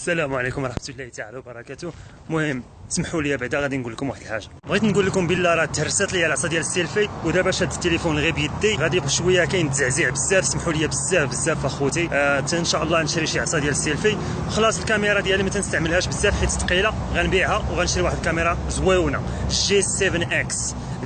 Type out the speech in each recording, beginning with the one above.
السلام عليكم ورحمه الله تعالى وبركاته. المهم سمحوا لي بعدا غادي نقول لكم واحد الحاجه. بغيت نقول لكم بالله راه تهرست لي العصا ديال السيلفي، ودابا شاد التليفون غير بيدي، غادي بشويه كاين تزعزيع بزاف. سمحوا لي بزاف اخوتي. ان شاء الله نشري شي عصا ديال السيلفي. خلاص الكاميرا ديالي ما تنستعملهاش بزاف حيت ثقيله، غنبيعها وغنشري واحد الكاميرا زويونه G7X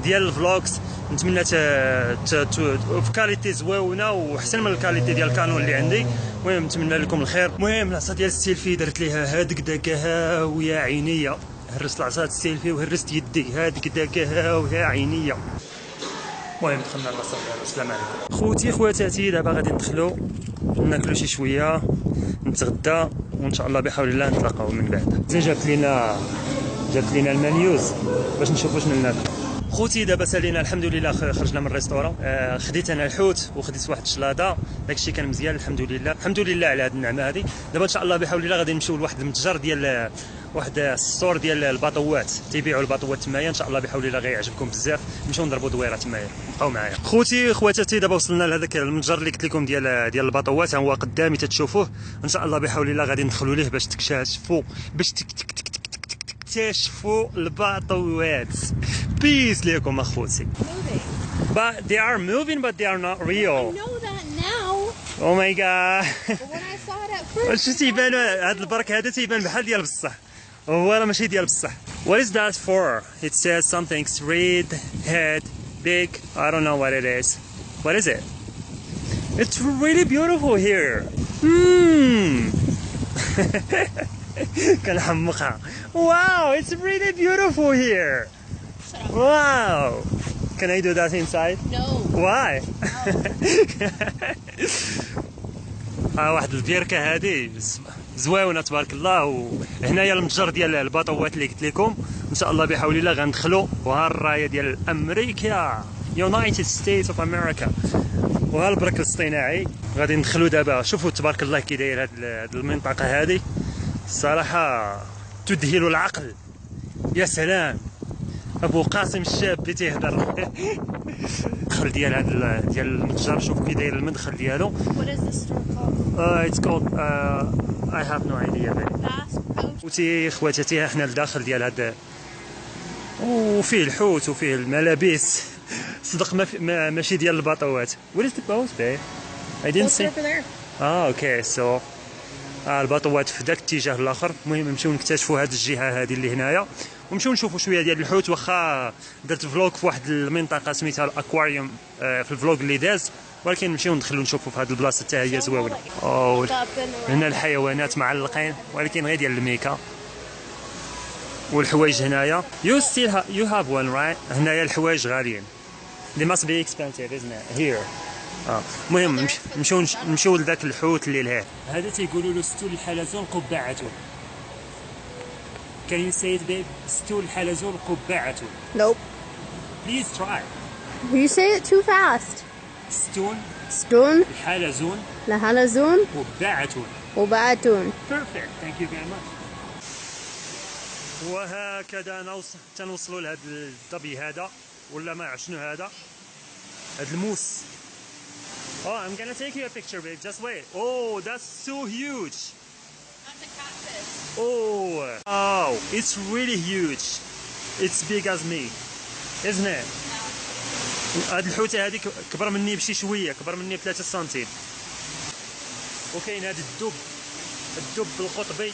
ديال الفلوكس. نتمنى في كاليتي زويونه وحسن من الكاليتي ديال الكانون اللي عندي. المهم نتمنى لكم الخير. المهم العصا ديال السيلفي درت ليها هادك داكا ويا عينيا، هرست العصا السيلفي وهرست يدي هادك داكا ويا عينيا. المهم دخلنا البلاصه ديالو. السلام عليكم خوتي خواتاتي. دابا غادي ندخلو ناكلو شي شويه، نتغدى، وان شاء الله بحول الله نتلاقاو من بعد. جابت لينا المانيوز باش نشوفوا شنو ناكل. خوتي دابا سالينا الحمد لله، خرجنا من الريستوران. خديت انا الحوت وخديت واحد الشلاضه، داكشي كان مزيان الحمد لله على هذه النعمه هذه. دابا ان شاء الله بحول الله غادي نمشيو لواحد المتجر ديال واحد السطور ديال الباطوات، تيبيعوا الباطوات تمايا. ان شاء الله بحول الله غيعجبكم بزاف. نمشيو نضربوا دويره تمايا، بقاو معايا خوتي خواتاتي. دابا وصلنا لهذاك المتجر اللي قلت لكم ديال الباطوات، هو قدامي تتشوفوه. ان شاء الله بحول الله غادي ندخلوا ليه باش تكتشفوا تكتشفوا الباطوات. بيس ليكم اخوتي. But they are moving, but they are not real. I know that now. Oh my god. But when I saw it at first. شو تيبان هذا البرك هذا تيبان بحال ديال بصح، هو راه ماشي ديال بصح. What is that for? It says something red head big. I don't know what it is. What is it? It's really beautiful here. كنحمقها. Wow, it's really beautiful here. Wow. Can I do that inside? No. Why? واحد البيركه هذه زويونه تبارك الله. وهنايا المتجر ديال الباطوات اللي قلت لكم. ان شاء الله بحول الله غندخلوا، وها الرايه ديال امريكا، United States of America، وها البرك الاصطناعي. غادي ندخلوا دابا. شوفوا تبارك الله كي داير هذه المنطقه هذه، الصراحه تذهل العقل. يا سلام، ابو قاسم الشاب اللي تيهضر. الدخل ديال هذا ديال المتجر، شوف كي داير المدخل ديالو. What is this store called? It's called I have no idea. خوتي خواتاتي حنا لداخل ديال هذا، وفيه الحوت وفيه الملابس. صدق ماشي ديال الباطوات. What is the boat babe? I didn't see. Over there. اوكي سو الباطوات في ذاك الاتجاه الاخر. المهم نمشيو نكتشفوا هذه الجهه هذه اللي هنايا، ونمشيو نشوفوا شويه ديال الحوت. واخا درت فلوق في واحد المنطقه سميتها الاكواريوم في الفلوق اللي داز، ولكن نمشيو ندخلوا نشوفوا في هذه البلاصه حتى هي زوينه. هنا الحيوانات معلقين، ولكن غير ديال الميكا. والحوايج هنايا you have one right. هنايا الحوايج غاليين. They must be expensive isn't it here. المهم نمشيو لذاك الحوت اللي لهيه. هذا تيقولوا له ستول الحلزون قبعته. Can you say it babe? ستول الحلزون قبعته. Nope. Please try. You say it too fast. ستول Stone. الحلزون لحلزون. قبعته. وبعتون. Perfect. Thank you very much. وهكذا تنوصلوا لهذا الظبي هذا، ولا ما شنو هذا الموس. Oh, I'm gonna take you a picture, babe. Just wait. Oh, that's so huge. That's a catfish. Oh, it's really huge. It's big as me, isn't it? هاد الحوتة هذه كبر مني بشي شوية، كبر مني ب3 سنتيم. وكاين هذا الدب القطبي،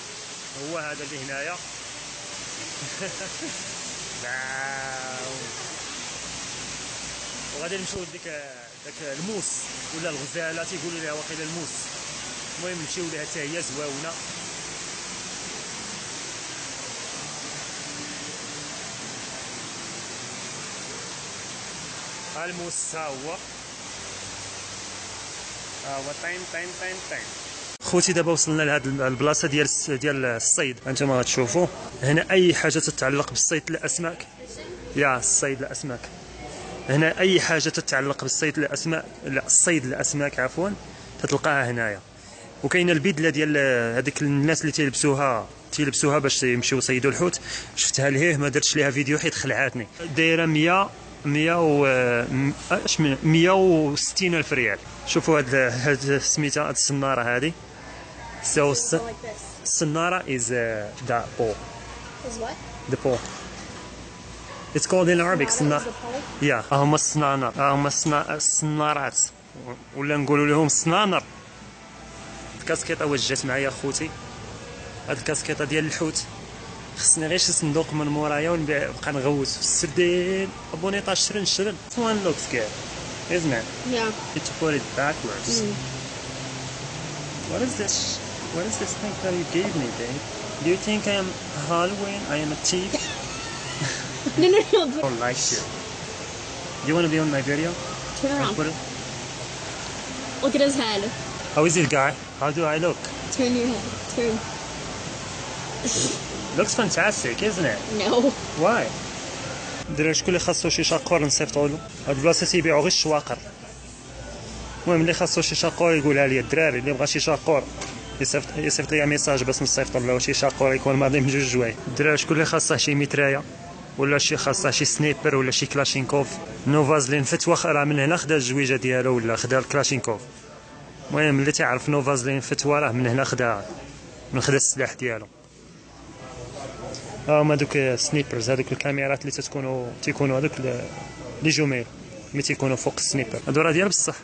هو هذا اللي هنايا. وغادي نمشيو داك الموس ولا الغزاله تيقولوا ليها واقيلا الموس. المهم نمشيو ليها حتى هي زواونه. الموس ها هو طين. خوتي دابا وصلنا لهاد البلاصه ديال الصيد. انتم غتشوفوا هنا اي حاجه تتعلق بالصيد الاسماك. الصيد الاسماك. هنا اي حاجه تتعلق بالصيد الاسماك عفوا تتلقاها هنايا. وكاينه البدله ديال هذيك الناس اللي تيلبسوها باش يمشيو يصيدوا الحوت. شفتها لهيه ما درتش ليها فيديو حيت خلعاتني. دايره 160 الف ريال. شوفوا هاد سميتها هاد السناره هذه. الصنارة is the pole. Is what? The pole. It's called in Arabic Sonata صنارة. is the pole? Yeah. هما الصنانر، هما الصنارات، ولا نقولوا لهم الصنانر. الكاسكيطة واش جات معايا خوتي، هاد الكاسكيطة ديال الحوت خصني غير شي صندوق من مورايا ونبقى نغوت في السردين ابونيطا شرن. This one looks good, isn't it? Yeah. You to put it backwards. What is this? What is this thing that you gave me, babe? Do you think I am Halloween? I am a thief? No. I don't like you. Do you want to be on my video? Turn I'll around. put it. Look at his head. How is it, guy? How do I look? Turn your head. Turn. Looks fantastic, isn't it? No. Why? الدراري شكون اللي خاصو شي شاقور نصيفطو له؟ هاد البلاصه تيبيعو غير الشواقر. المهم اللي خاصو شي شاقور يقولها لي، الدراري اللي بغا شي شاقور يصيفط لي ميساج باش نصيفطو له شي شاقور يكون ماضي من 2 جوايع. الدراري شكون اللي خاصه شي ميترايه ولا شي خاصه شي سنيبر ولا شي كلاشينكوف. نوفازلين فتوى راه من هنا خدا الجويجه ديالو ولا خدا الكلاشينكوف. المهم اللي تعرف نوفازلين فتوى راه من هنا خدا السلاح ديالو. هما دوك السنيبرز، هذوك الكاميرات اللي تيكونوا هذوك لي جوميل ملي تيكونوا فوق السنيبر، هادو راه ديال بصح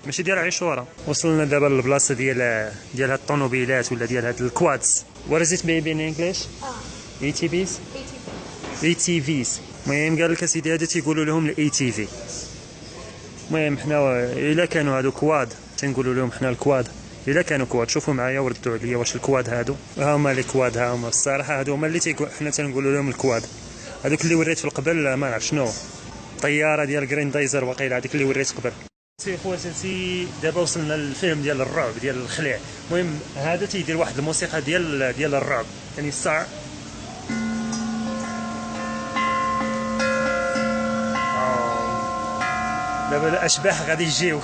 ماشي ديال عيشوره. وصلنا دابا للبلاصه ديال هاد الطونوبيلات ولا ديال هاد الكوادز. What is it maybe in English? ATVs. ATVs. المهم قال لك اسيدي هادو تيقولوا لهم الاي تي في. المهم حنا الا كانوا هادو كواد تنقولوا لهم حنا الكواد. الا كانوا كواد شوفوا معايا وردوا عليا واش الكواد هادو ها هما لي كواد، ها هما الصراحه هادو هما اللي حنا تنقولوا لهم الكواد. هذوك اللي وريت في القبل ما نعرف شنو، طياره ديال جريندايزر واقيلا هذيك اللي وريت قبل. سي خواتاتي دابا وصلنا للفيلم ديال الرعب ديال الخليع. المهم هذا تيدير واحد الموسيقى ديال الرعب يعني الصع. دابا الاشباح غادي يجيو.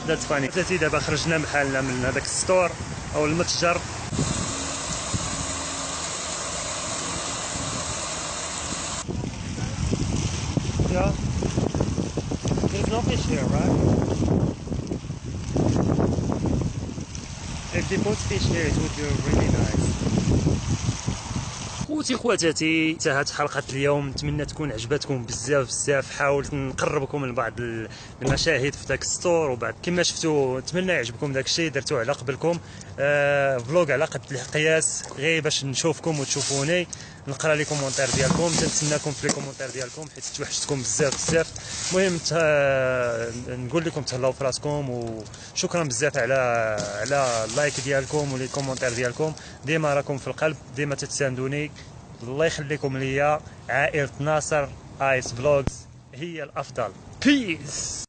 ذات فاني. خواتاتي دابا خرجنا بحالنا من هذاك الستور او المتجر. Yeah. There's no fish here, right? If they put fish here, it would be really nice. خوتي خواتاتي انتهت حلقة اليوم، نتمنى تكون عجبتكم بزاف. حاولت نقربكم من بعض المشاهد في داك الستور، وبعد كما شفتوا نتمنى يعجبكم داك الشيء درتوه على قبلكم. فلوق على قد القياس غير باش نشوفكم وتشوفوني، نقرا لي كومونتير ديالكم، تنتسناكم في لي كومونتير ديالكم حيت توحشتكم بزاف. المهم نقول لكم تهلاو في راسكم، وشكرا بزاف على اللايك ديالكم ولي كومونتير ديالكم. ديما راكم في القلب، ديما تتساندوني. الله يخليكم ليا. عائلة ناصر ايس فلوجز هي الافضل. بيس.